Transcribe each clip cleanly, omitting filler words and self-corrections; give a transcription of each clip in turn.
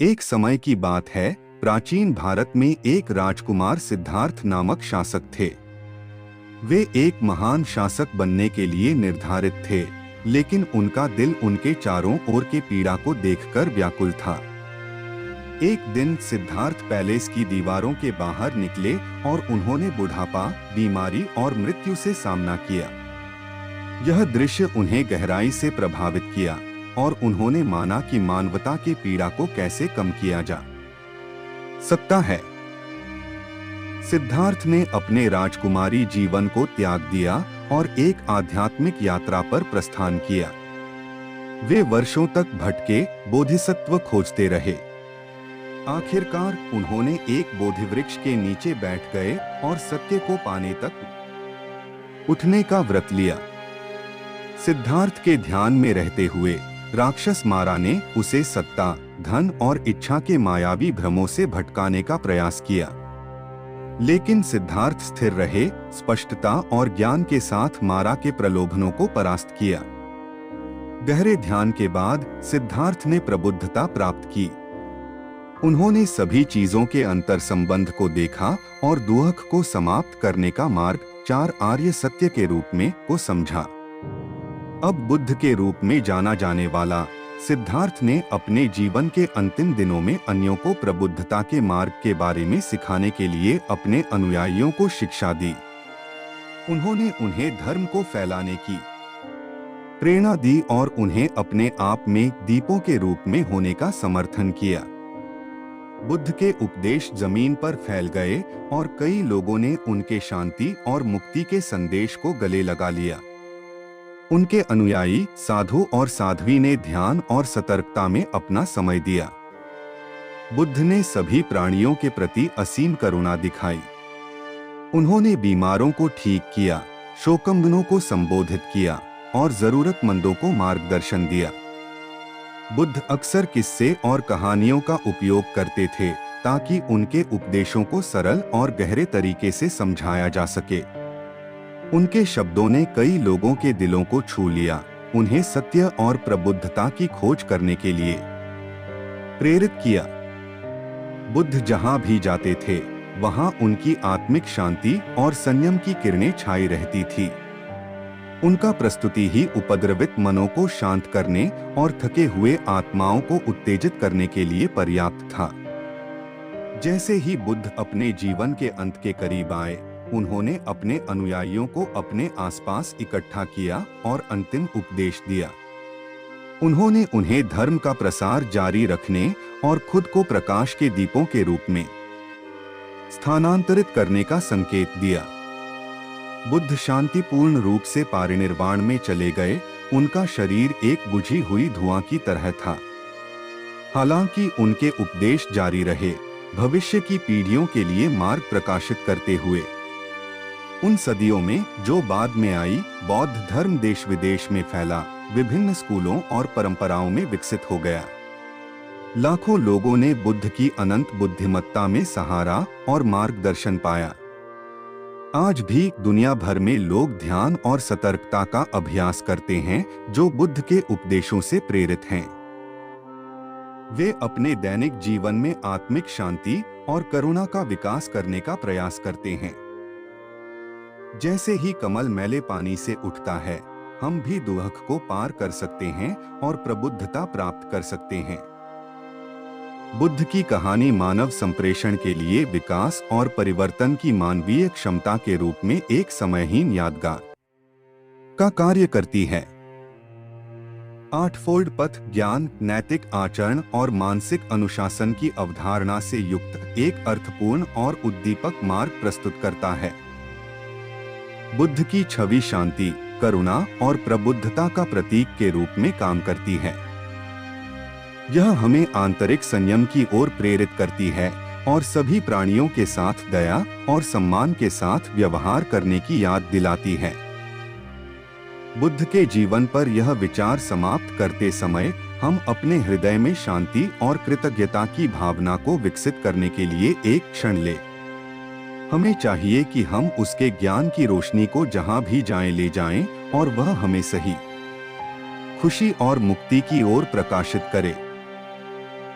एक समय की बात है, प्राचीन भारत में एक राजकुमार सिद्धार्थ नामक शासक थे। वे एक महान शासक बनने के लिए निर्धारित थे, लेकिन उनका दिल उनके चारों ओर के पीड़ा को देखकर व्याकुल था। एक दिन सिद्धार्थ पैलेस की दीवारों के बाहर निकले और उन्होंने बुढ़ापा, बीमारी और मृत्यु से सामना किया। यह दृश्य उन्हें गहराई से प्रभावित किया और उन्होंने माना कि मानवता की पीड़ा को कैसे कम किया जा सकता है। सिद्धार्थ ने अपने राजकुमारी जीवन को त्याग दिया और एक आध्यात्मिक यात्रा पर प्रस्थान किया। वे वर्षों तक भटके, बोधिसत्व खोजते रहे। आखिरकार उन्होंने एक बोधिवृक्ष के नीचे बैठ गए और सत्य को पाने तक उठने का व्रत लिया। सिद्धार्थ के ध्यान में रहते हुए राक्षस मारा ने उसे सत्ता, धन और इच्छा के मायावी भ्रमों से भटकाने का प्रयास किया, लेकिन सिद्धार्थ स्थिर रहे, स्पष्टता और ज्ञान के साथ मारा के प्रलोभनों को परास्त किया। गहरे ध्यान के बाद सिद्धार्थ ने प्रबुद्धता प्राप्त की। उन्होंने सभी चीजों के अंतर संबंध को देखा और दुख को समाप्त करने का मार्ग, चार आर्य सत्य के रूप में, को समझा। अब बुद्ध के रूप में जाना जाने वाला सिद्धार्थ ने अपने जीवन के अंतिम दिनों में अन्यों को प्रबुद्धता के मार्ग के बारे में सिखाने के लिए अपने अनुयायियों को शिक्षा दी। उन्होंने उन्हें धर्म को फैलाने की प्रेरणा दी और उन्हें अपने आप में दीपों के रूप में होने का समर्थन किया। बुद्ध के उपदेश जमीन पर फैल गए और कई लोगों ने उनके शांति और मुक्ति के संदेश को गले लगा लिया। उनके अनुयायी साधु और साध्वी ने ध्यान और सतर्कता में अपना समय दिया। बुद्ध ने सभी प्राणियों के प्रति असीम करुणा दिखाई। उन्होंने बीमारों को ठीक किया, शोकंबनों को संबोधित किया और जरूरतमंदों को मार्गदर्शन दिया। बुद्ध अक्सर किस्से और कहानियों का उपयोग करते थे ताकि उनके उपदेशों को सरल और गहरे तरीके से समझाया जा सके। उनके शब्दों ने कई लोगों के दिलों को छू लिया, उन्हें सत्य और प्रबुद्धता की खोज करने के लिए प्रेरित किया। बुद्ध जहां भी जाते थे, वहां उनकी आत्मिक शांति और संयम की किरणें छाई रहती थी। उनका प्रस्तुति ही उपद्रवित मनों को शांत करने और थके हुए आत्माओं को उत्तेजित करने के लिए पर्याप्त था। जैसे ही बुद्ध अपने जीवन के अंत के करीब आए, उन्होंने अपने अनुयायियों को अपने आसपास इकट्ठा किया और अंतिम उपदेश दिया। उन्होंने उन्हें धर्म का प्रसार जारी रखने और खुद को प्रकाश के दीपों के रूप में स्थानांतरित करने का संकेत दिया। बुद्ध शांतिपूर्ण रूप से पारिनिर्वाण में चले गए। उनका शरीर एक बुझी हुई धुआं की तरह था। हालांकि उनके उपदेश जारी रहे, भविष्य की पीढ़ियों के लिए मार्ग प्रकाशित करते हुए। उन सदियों में जो बाद में आई, बौद्ध धर्म देश विदेश में फैला, विभिन्न स्कूलों और परंपराओं में विकसित हो गया। लाखों लोगों ने बुद्ध की अनंत बुद्धिमत्ता में सहारा और मार्गदर्शन पाया। आज भी दुनिया भर में लोग ध्यान और सतर्कता का अभ्यास करते हैं, जो बुद्ध के उपदेशों से प्रेरित हैं। वे अपने दैनिक जीवन में आत्मिक शांति और करुणा का विकास करने का प्रयास करते हैं। जैसे ही कमल मैले पानी से उठता है, हम भी दुख को पार कर सकते हैं और प्रबुद्धता प्राप्त कर सकते हैं। बुद्ध की कहानी मानव संप्रेषण के लिए विकास और परिवर्तन की मानवीय क्षमता के रूप में एक समयहीन यादगार का कार्य करती है। आठफोल्ड पथ ज्ञान, नैतिक आचरण और मानसिक अनुशासन की अवधारणा से युक्त एक अर्थपूर्ण और उद्दीपक मार्ग प्रस्तुत करता है। बुद्ध की छवि शांति, करुणा और प्रबुद्धता का प्रतीक के रूप में काम करती है। यह हमें आंतरिक संयम की ओर प्रेरित करती है और सभी प्राणियों के साथ दया और सम्मान के साथ व्यवहार करने की याद दिलाती है। बुद्ध के जीवन पर यह विचार समाप्त करते समय हम अपने हृदय में शांति और कृतज्ञता की भावना को विकसित करने के लिए एक क्षण लें। हमें चाहिए कि हम उसके ज्ञान की रोशनी को जहां भी जाएं ले जाएं और वह हमें सही खुशी और मुक्ति की ओर प्रकाशित करे।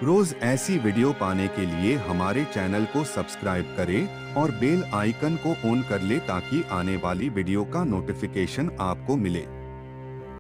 रोज ऐसी वीडियो पाने के लिए हमारे चैनल को सब्सक्राइब करें और बेल आइकन को ऑन कर ले ताकि आने वाली वीडियो का नोटिफिकेशन आपको मिले।